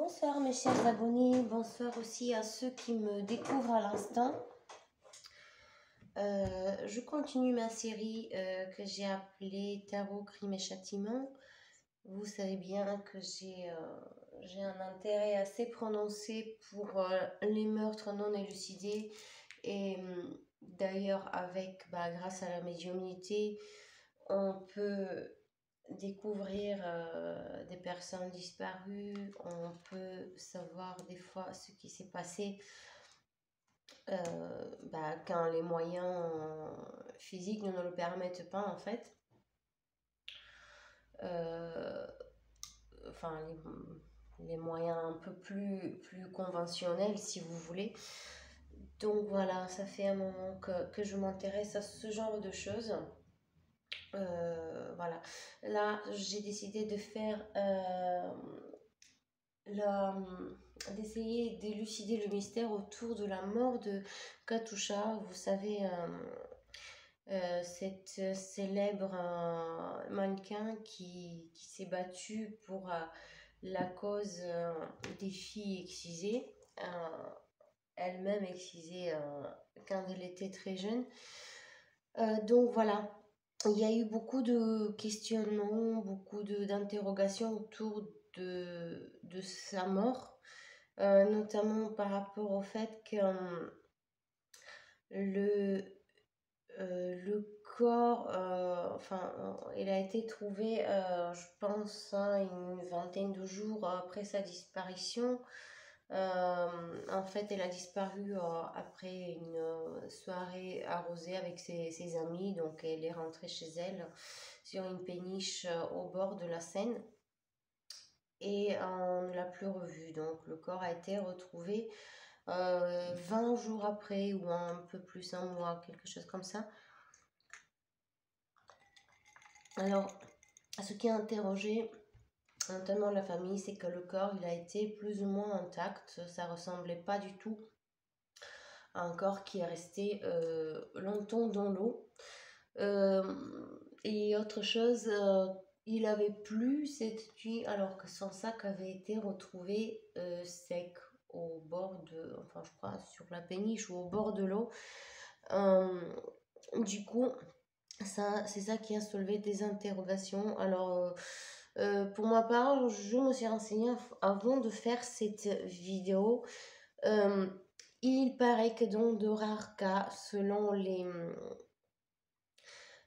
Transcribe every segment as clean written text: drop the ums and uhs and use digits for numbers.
Bonsoir mes chers abonnés, bonsoir aussi à ceux qui me découvrent à l'instant. Je continue ma série que j'ai appelée Tarot, Crime et Châtiment. Vous savez bien que j'ai un intérêt assez prononcé pour les meurtres non élucidés. Et d'ailleurs, grâce à la médiumnité, on peut découvrir des personnes disparues, on peut savoir des fois ce qui s'est passé quand les moyens physiques ne nous le permettent pas en fait. Enfin, les moyens un peu plus conventionnels si vous voulez. Donc voilà, ça fait un moment que je m'intéresse à ce genre de choses. Voilà, là j'ai décidé de faire d'essayer d'élucider le mystère autour de la mort de Katusha. Vous savez, cette célèbre mannequin qui s'est battue pour la cause des filles excisées, elle-même excisée quand elle était très jeune. Donc voilà, il y a eu beaucoup de questionnements, beaucoup d'interrogations autour de sa mort, notamment par rapport au fait que le corps, il a été trouvé, je pense, une vingtaine de jours après sa disparition. En fait, elle a disparu après une soirée arrosée avec ses amis. Donc, elle est rentrée chez elle sur une péniche au bord de la Seine. Et on ne l'a plus revue. Donc, le corps a été retrouvé 20 jours après, ou un peu plus, un mois, quelque chose comme ça. Alors, ce qui a interrogé notamment la famille, c'est que le corps, il a été plus ou moins intact. Ça ressemblait pas du tout à un corps qui est resté longtemps dans l'eau. Et autre chose, il avait plu cette nuit alors que son sac avait été retrouvé sec au bord de, enfin je crois sur la péniche ou au bord de l'eau. Du coup, c'est ça qui a soulevé des interrogations. Alors, pour ma part, je me suis renseignée avant de faire cette vidéo. Il paraît que dans de rares cas, selon les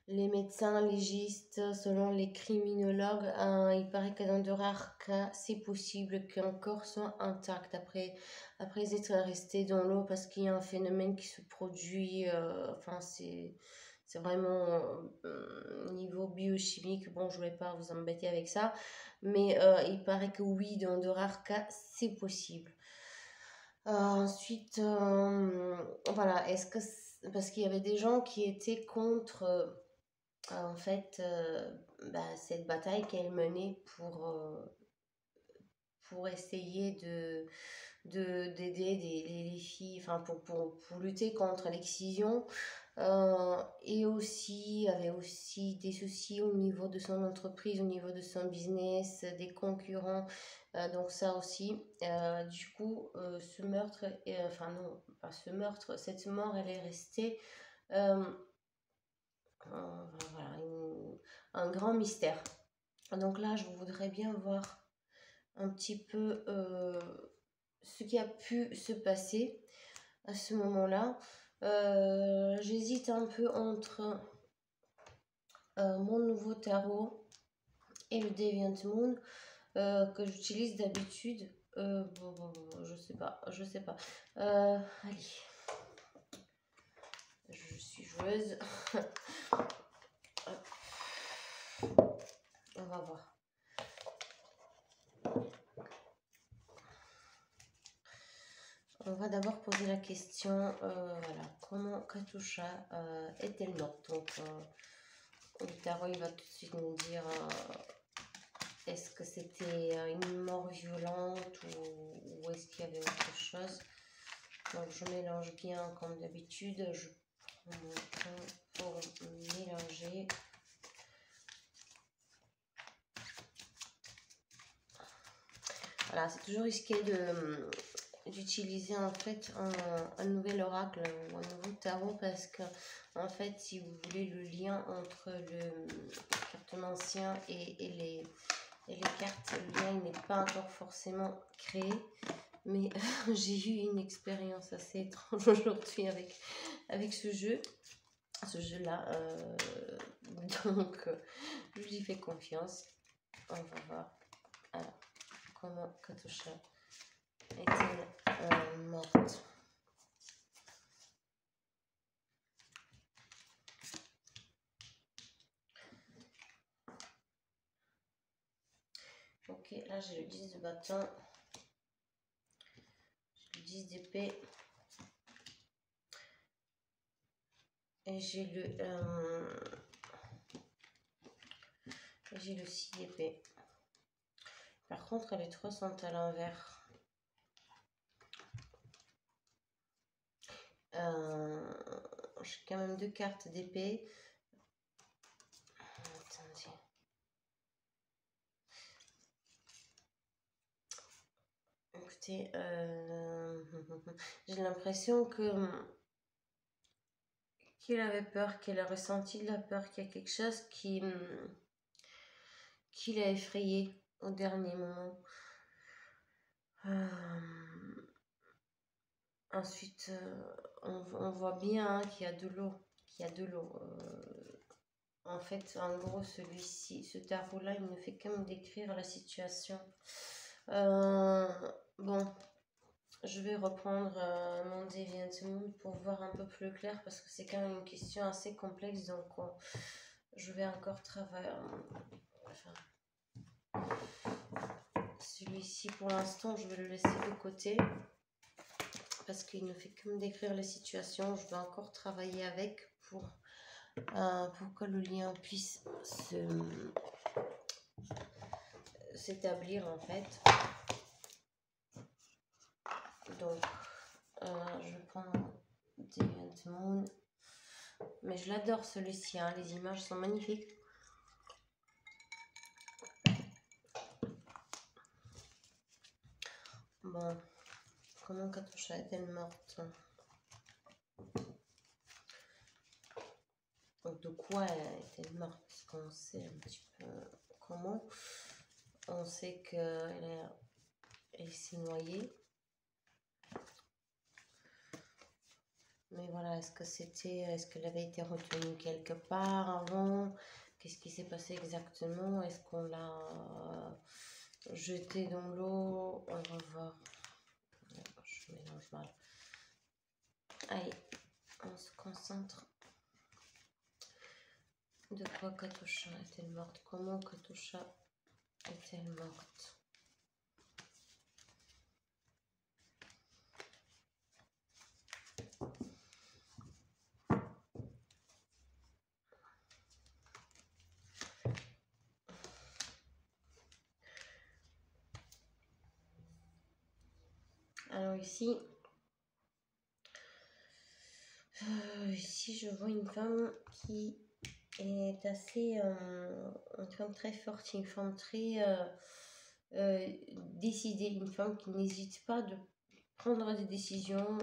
médecins légistes, selon les criminologues, il paraît que dans de rares cas, c'est possible qu'un corps soit intact après être resté dans l'eau, parce qu'il y a un phénomène qui se produit, c'est vraiment niveau biochimique. Bon, je ne vais pas vous embêter avec ça, mais il paraît que oui, dans de rares cas, c'est possible. Ensuite, voilà, parce qu'il y avait des gens qui étaient contre en fait cette bataille qu'elle menait pour essayer d'aider les filles, enfin pour lutter contre l'excision, et aussi avait aussi des soucis au niveau de son entreprise, au niveau de son business, des concurrents, donc ça aussi. Du coup, ce meurtre, enfin non, pas ce meurtre, cette mort, elle est restée voilà, un grand mystère. Donc là, je voudrais bien voir un petit peu ce qui a pu se passer à ce moment-là. J'hésite un peu entre mon nouveau tarot et le Deviant Moon que j'utilise d'habitude. Je sais pas. Allez, je suis joueuse. On va voir. On va d'abord poser la question, voilà, comment Katusha est-elle morte? Donc, le tarot, il va tout de suite nous dire est-ce que c'était une mort violente ou est-ce qu'il y avait autre chose? Donc, je mélange bien comme d'habitude. Je prends mon temps pour mélanger. Voilà, c'est toujours risqué d'utiliser en fait un nouvel oracle ou un nouveau tarot parce que en fait, si vous voulez le lien entre le cartomancien et les cartes, le lien n'est pas encore forcément créé. Mais j'ai eu une expérience assez étrange aujourd'hui avec ce jeu-là. Donc, je lui fais confiance. On va voir. Alors, comment Katusha est-elle morte? Ok, là j'ai le 10 de bâton. J'ai le 10 d'épée. Et j'ai le 6 d'épée. Par contre, les trois sont à l'envers. J'ai quand même deux cartes d'épée. Attendez. Écoutez, j'ai l'impression qu'il avait peur, qu'il a ressenti de la peur, qu'il y a quelque chose qui l'a effrayé au dernier moment. Ensuite, on voit bien hein, qu'il y a de l'eau. En fait, en gros, celui-ci, ce tarot-là, il ne fait que me décrire la situation. Bon, je vais reprendre mon Deviant Moon pour voir un peu plus clair parce que c'est quand même une question assez complexe. Donc, je vais encore travailler. Celui-ci, pour l'instant, je vais le laisser de côté parce qu'il ne fait que me décrire les situations. Je vais encore travailler avec pour que le lien puisse s'établir en fait. Donc, je vais prendre Deviant Moon. Mais je l'adore celui-ci, hein. Les images sont magnifiques. Bon, comment Katusha est-elle morte? De quoi est-elle morte? Parce qu'on sait un petit peu comment. On sait qu'elle s'est noyée. Mais voilà, est-ce qu'elle avait été retenue quelque part avant? Qu'est-ce qui s'est passé exactement? Est-ce qu'on l'a jetée dans l'eau? On va voir. Je mélange mal. Allez, on se concentre. De quoi Katusha est-elle morte? Comment Katusha est-elle morte? Alors ici, je vois une femme qui est assez, une femme très forte, une femme très décidée, une femme qui n'hésite pas de prendre des décisions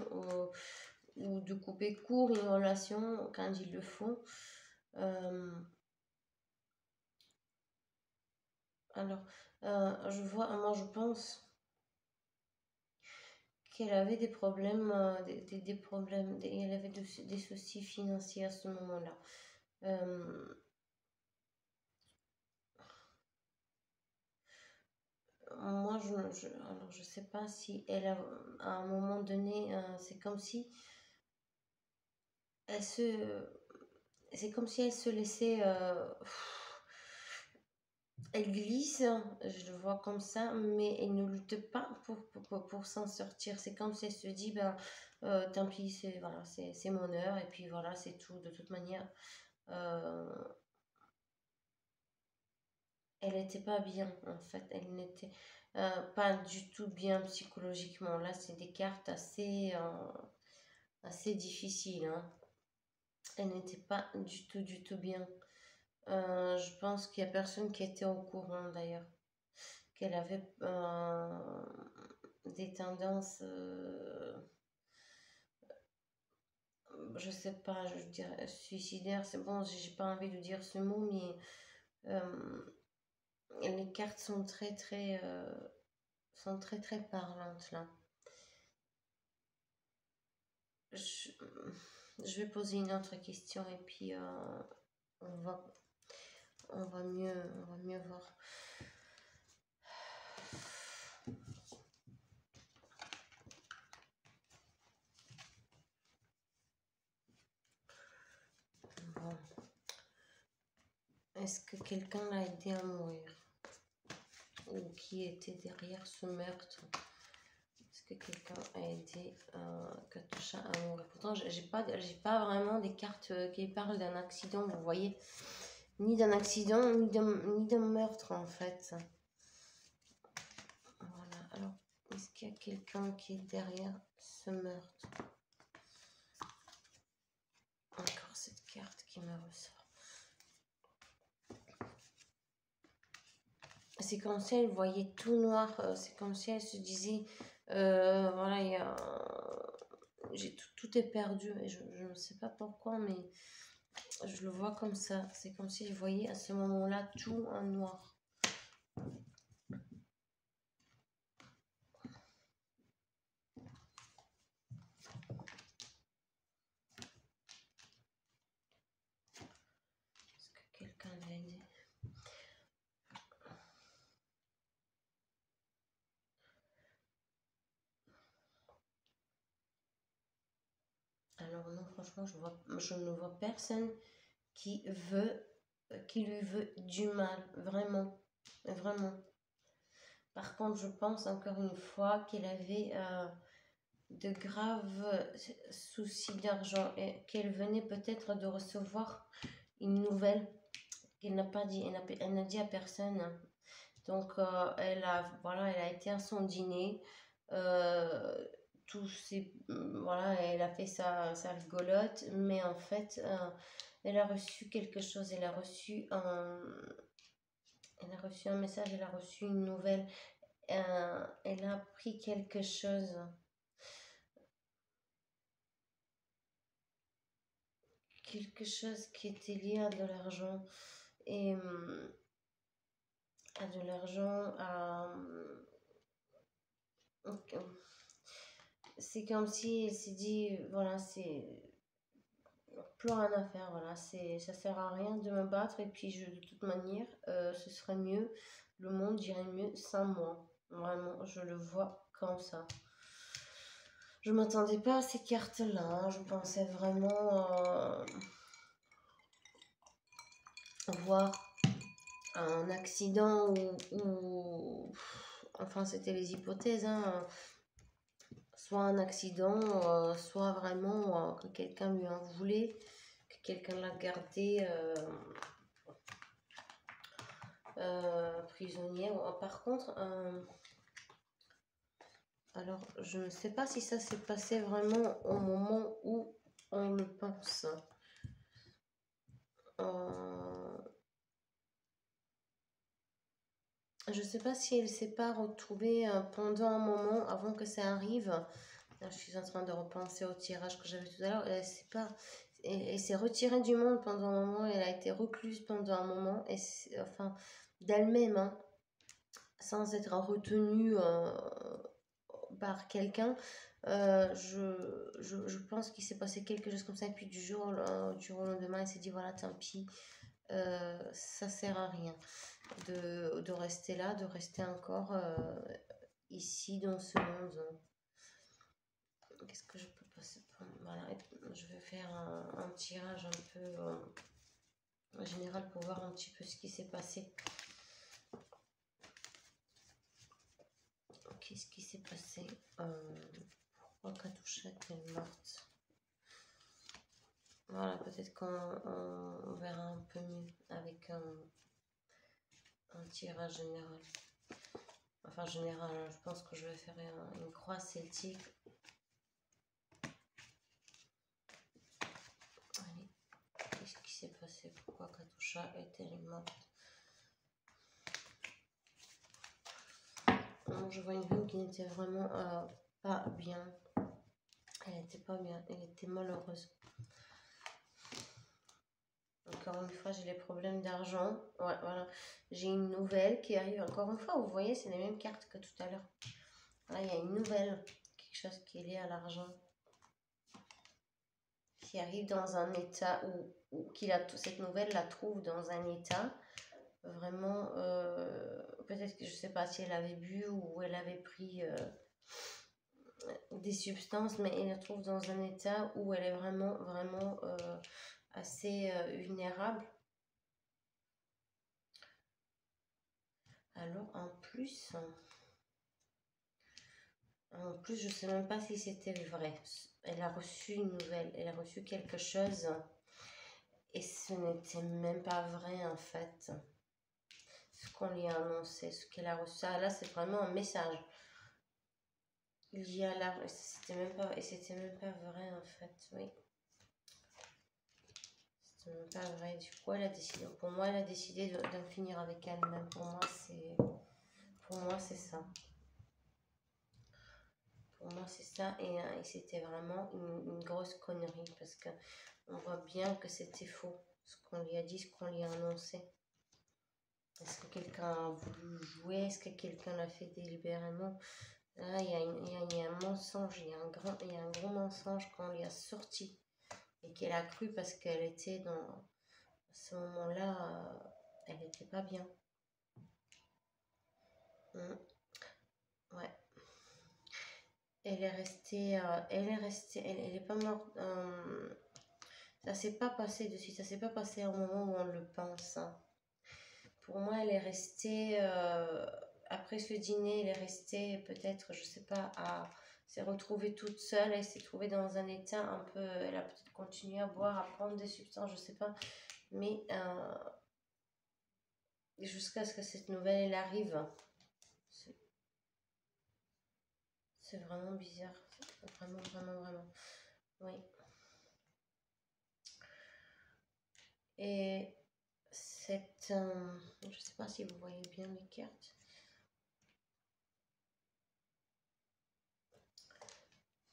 ou de couper court une relation quand il le faut. Alors, moi je pense qu'elle avait des problèmes, des problèmes, elle avait des soucis financiers à ce moment-là. Moi, alors je sais pas si elle a, à un moment donné, c'est comme si elle c'est comme si elle se laissait, elle glisse, je le vois comme ça, mais elle ne lutte pas pour s'en sortir. C'est comme si elle se dit, ben, tant pis, voilà, c'est mon heure, et puis voilà, c'est tout. De toute manière, elle n'était pas bien, en fait. Elle n'était pas du tout bien psychologiquement. Là, c'est des cartes assez difficiles. Hein. Elle n'était pas du tout bien. Je pense qu'il n'y a personne qui était au courant, d'ailleurs. Qu'elle avait des tendances, je sais pas, je dirais suicidaires, c'est bon, j'ai pas envie de dire ce mot, mais les cartes sont très parlantes là. Je, je vais poser une autre question et puis on va, on va mieux voir. Bon. Est-ce que quelqu'un l'a aidé à mourir? Ou qui était derrière ce meurtre? Est-ce que quelqu'un a aidé Katusha à mourir? Pourtant, j'ai pas vraiment des cartes qui parlent d'un accident, vous voyez. Ni d'un accident, ni d'un meurtre, en fait. Voilà. Alors, est-ce qu'il y a quelqu'un qui est derrière ce meurtre? Encore cette carte qui me ressort. C'est comme si elle voyait tout noir. C'est comme si elle se disait, voilà, tout est perdu. Et je ne sais pas pourquoi, mais je le vois comme ça. C'est comme si je voyais à ce moment-là tout en noir. Est-ce que quelqu'un l'a aidé? Alors non, franchement, je ne vois personne qui lui veut du mal, vraiment, vraiment. Par contre, je pense encore une fois qu'il avait de graves soucis d'argent et qu'elle venait peut-être de recevoir une nouvelle qu'elle n'a pas dit, elle n'a dit à personne. Donc, elle a été à son dîner. Voilà, elle a fait sa rigolote, mais en fait, elle a reçu quelque chose. Elle a reçu un message, elle a reçu une nouvelle. Elle a appris quelque chose. Quelque chose qui était lié à de l'argent. Et à de l'argent, c'est comme si elle s'est dit, voilà, c'est plus rien à faire, voilà, ça sert à rien de me battre, et puis de toute manière, ce serait mieux, le monde irait mieux sans moi. Vraiment, je le vois comme ça. Je m'attendais pas à ces cartes-là, je pensais vraiment voir un accident ou enfin c'était les hypothèses, hein, soit un accident, soit vraiment que quelqu'un lui en voulait, que quelqu'un l'a gardé prisonnière. Par contre, alors je ne sais pas si ça s'est passé vraiment au moment où on le pense. Je ne sais pas si elle s'est pas retrouvée pendant un moment avant que ça arrive. Là, je suis en train de repenser au tirage que j'avais tout à l'heure. Elle s'est retirée du monde pendant un moment. Elle a été recluse pendant un moment. Enfin, d'elle-même, hein, sans être retenue par quelqu'un. Je pense qu'il s'est passé quelque chose comme ça. Et puis du jour au lendemain, elle s'est dit voilà, tant pis. Ça sert à rien de rester là, de rester encore ici dans ce monde. Qu'est-ce que je peux passer pour... Voilà, je vais faire un tirage un peu général pour voir un petit peu ce qui s'est passé. Qu'est-ce qui s'est passé? Pourquoi Katusha est morte? Voilà, peut-être qu'on verra un peu mieux avec un tirage général. Enfin, général, je pense que je vais faire une croix celtique. Allez, qu'est-ce qui s'est passé? Pourquoi Katusha est-elle morte? Je vois une femme qui n'était vraiment pas bien. Elle n'était pas bien, elle était malheureuse. Encore une fois, j'ai les problèmes d'argent. Ouais, voilà. J'ai une nouvelle qui arrive. Encore une fois, vous voyez, c'est les mêmes cartes que tout à l'heure. Là, il y a une nouvelle, quelque chose qui est lié à l'argent, qui arrive dans un état où cette nouvelle la trouve dans un état vraiment, peut-être que je sais pas si elle avait bu ou elle avait pris des substances, mais elle la trouve dans un état où elle est vraiment, vraiment assez vulnérable. Alors en plus, je sais même pas si c'était vrai. Elle a reçu une nouvelle, elle a reçu quelque chose et ce n'était même pas vrai en fait. Ce qu'on lui a annoncé, ce qu'elle a reçu. Ah, là, c'est vraiment un message. Il y a là, c'était même pas vrai en fait, oui. C'était même pas vrai. Du coup, elle a décidé. Pour moi, elle a décidé d'en finir avec elle-même. Pour moi, c'est ça. Pour moi, c'est ça. Et c'était vraiment une grosse connerie parce que on voit bien que c'était faux. Ce qu'on lui a dit, ce qu'on lui a annoncé. Est-ce que quelqu'un a voulu jouer? Est-ce que quelqu'un l'a fait délibérément? Là, il y a un mensonge, il y a un gros mensonge qu'on lui a sorti et qu'elle a cru parce qu'elle était dans ce moment-là, elle n'était pas bien. Ouais. Elle est restée, elle est pas morte. Ça s'est pas passé de suite, ça s'est pas passé au moment où on le pense, hein. Pour moi, elle est restée, après ce dîner, elle est restée peut-être, je sais pas, s'est retrouvée toute seule, elle s'est trouvée dans un état un peu, elle a peut-être continué à boire, à prendre des substances, je sais pas, mais jusqu'à ce que cette nouvelle, elle arrive. C'est vraiment bizarre, vraiment, vraiment, vraiment, oui. Et cette, je sais pas si vous voyez bien les cartes.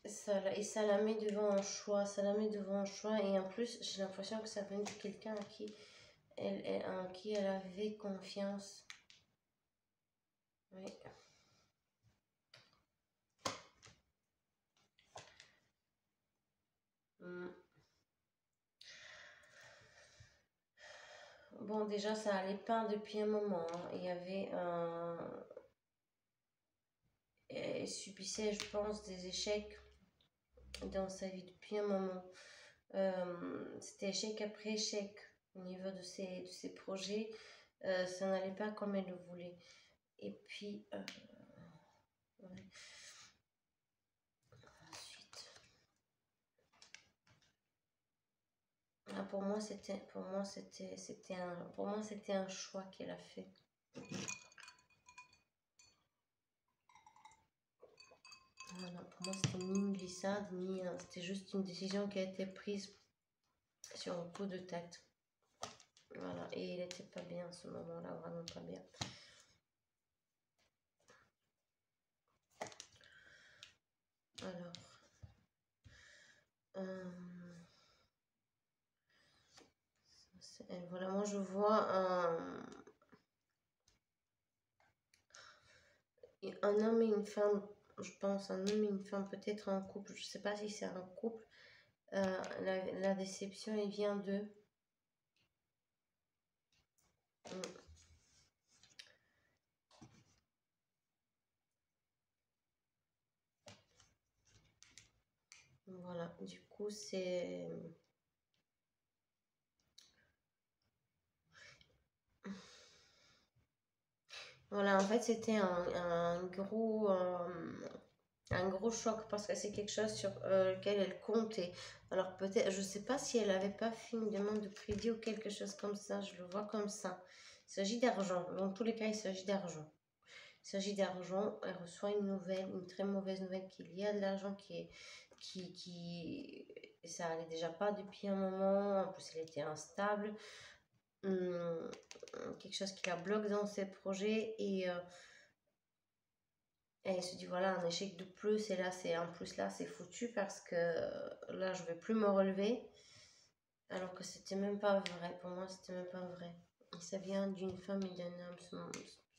Ça la met devant un choix, ça la met devant un choix. Et en plus, j'ai l'impression que ça vient de quelqu'un en qui elle avait confiance. Oui. Bon, déjà, ça allait pas depuis un moment, hein. Il y avait un... Elle subissait, je pense, des échecs dans sa vie depuis un moment. C'était échec après échec au niveau de ses projets. Ça n'allait pas comme elle le voulait. Et puis, ouais. Ensuite, pour moi, c'était un choix qu'elle a fait. Voilà, pour moi, c'était ni une glissade, c'était juste une décision qui a été prise sur un coup de tête. Voilà, et il était pas bien à ce moment-là, vraiment pas bien. Alors, voilà, moi je vois un homme et une femme, je pense, un homme et une femme, peut-être un couple, je sais pas si c'est un couple. La déception, elle vient d'eux. Voilà, du coup, c'est... Voilà, en fait, c'était un gros choc parce que c'est quelque chose sur lequel elle comptait. Alors peut-être, je sais pas si elle avait pas fait une demande de crédit ou quelque chose comme ça, je le vois comme ça. Il s'agit d'argent, dans tous les cas, il s'agit d'argent. Il s'agit d'argent, elle reçoit une nouvelle, une très mauvaise nouvelle qu'il y a de l'argent qui... Ça allait déjà pas depuis un moment, en plus elle était instable. Quelque chose qui la bloque dans ses projets et Et il se dit voilà, un échec de plus, et là c'est en plus là c'est foutu parce que là je vais plus me relever. Alors que c'était même pas vrai, pour moi c'était même pas vrai. Et ça vient d'une femme et d'un homme,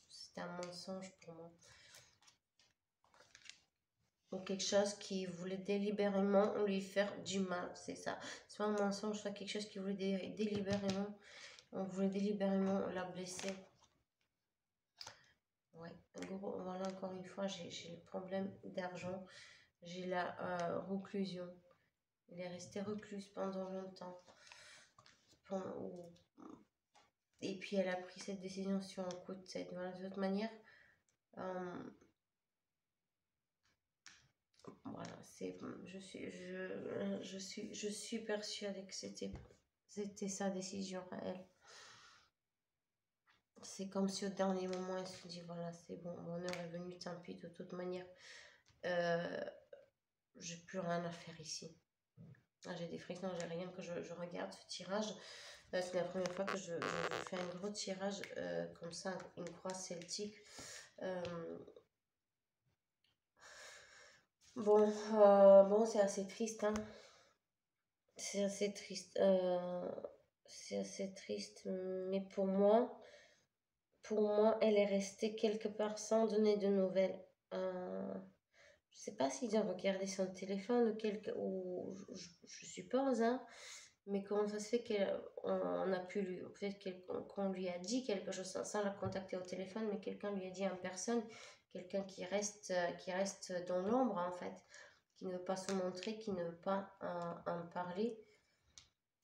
c'était un mensonge pour moi. Ou quelque chose qui voulait délibérément lui faire du mal, c'est ça. C'est pas un mensonge, c'est quelque chose qui voulait délibérément, on voulait délibérément la blesser. Ouais, gros, voilà, encore une fois, j'ai le problème d'argent, j'ai la reclusion. Il est resté reclus pendant longtemps. Et puis elle a pris cette décision sur un coup de tête. Voilà, de toute manière, voilà, je suis persuadée que c'était sa décision à elle. C'est comme si au dernier moment, elle se dit, voilà, c'est bon, mon heure est venue, tant pis, de toute manière, j'ai plus rien à faire ici. Ah, j'ai des frissons, j'ai rien que je regarde ce tirage. C'est la première fois que je fais un gros tirage comme ça, une croix celtique. Bon, c'est assez triste, hein. C'est assez triste. C'est assez triste, mais pour moi, elle est restée quelque part sans donner de nouvelles. Je sais pas s'ils ont regardé son téléphone ou je suppose, hein, mais comment ça se fait qu'on a pu lui, peut-être qu'on lui a dit quelque chose sans la contacter au téléphone, mais quelqu'un lui a dit en personne, quelqu'un qui reste dans l'ombre en fait, qui ne veut pas se montrer, qui ne veut pas en parler.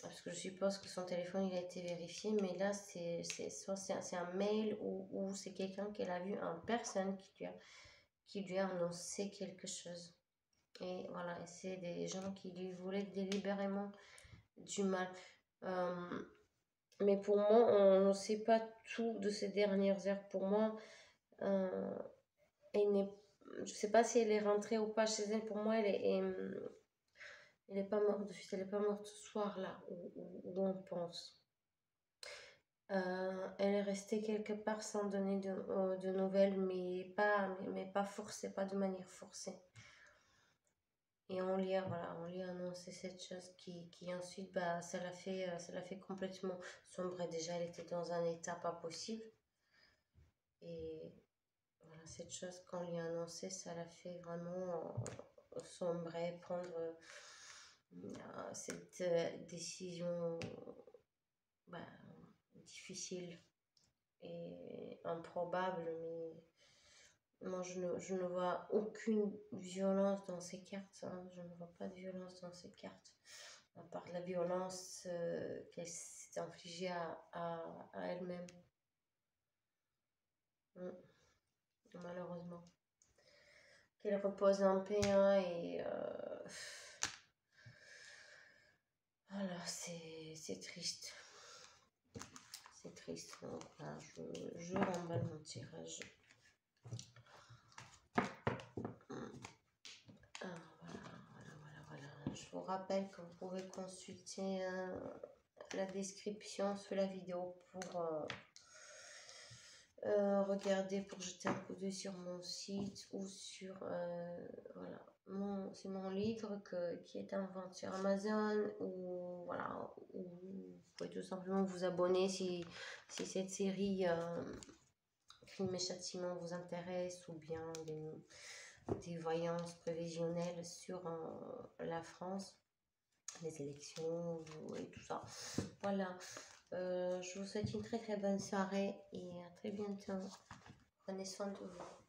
Parce que je suppose que son téléphone il a été vérifié, mais là soit c'est un mail ou c'est quelqu'un qu'elle a vu en personne qui lui a annoncé quelque chose. Et voilà, c'est des gens qui lui voulaient délibérément du mal. Mais pour moi, on ne sait pas tout de ces dernières heures. Pour moi, je ne sais pas si elle est rentrée ou pas chez elle. Pour moi, elle n'est pas morte de suite. Elle n'est pas morte ce soir-là où on pense. Elle est restée quelque part sans donner de nouvelles, mais pas forcée, pas de manière forcée. Et on lui a annoncé cette chose qui ensuite, ça l'a fait complètement sombrer. Déjà, elle était dans un état pas possible. Et voilà, cette chose qu'on lui a annoncée, ça l'a fait vraiment sombrer, prendre cette décision difficile et improbable, mais moi je ne vois aucune violence dans ces cartes, hein. Je ne vois pas de violence dans ces cartes, à part la violence qu'elle s'est infligée à elle-même. Malheureusement. Qu'elle repose en paix, hein, et voilà, c'est triste. C'est triste. Donc là, je remballe mon tirage. Voilà. Je vous rappelle que vous pouvez consulter la description sous la vidéo pour regarder, pour jeter un coup d'œil sur mon site ou sur voilà, c'est mon livre qui est en vente sur Amazon, ou voilà, ou vous pouvez tout simplement vous abonner si cette série Crime et Châtiment vous intéresse, ou bien des voyances prévisionnelles sur la France, les élections et tout ça. Voilà, je vous souhaite une très très bonne soirée et à très bientôt. Prenez soin de vous.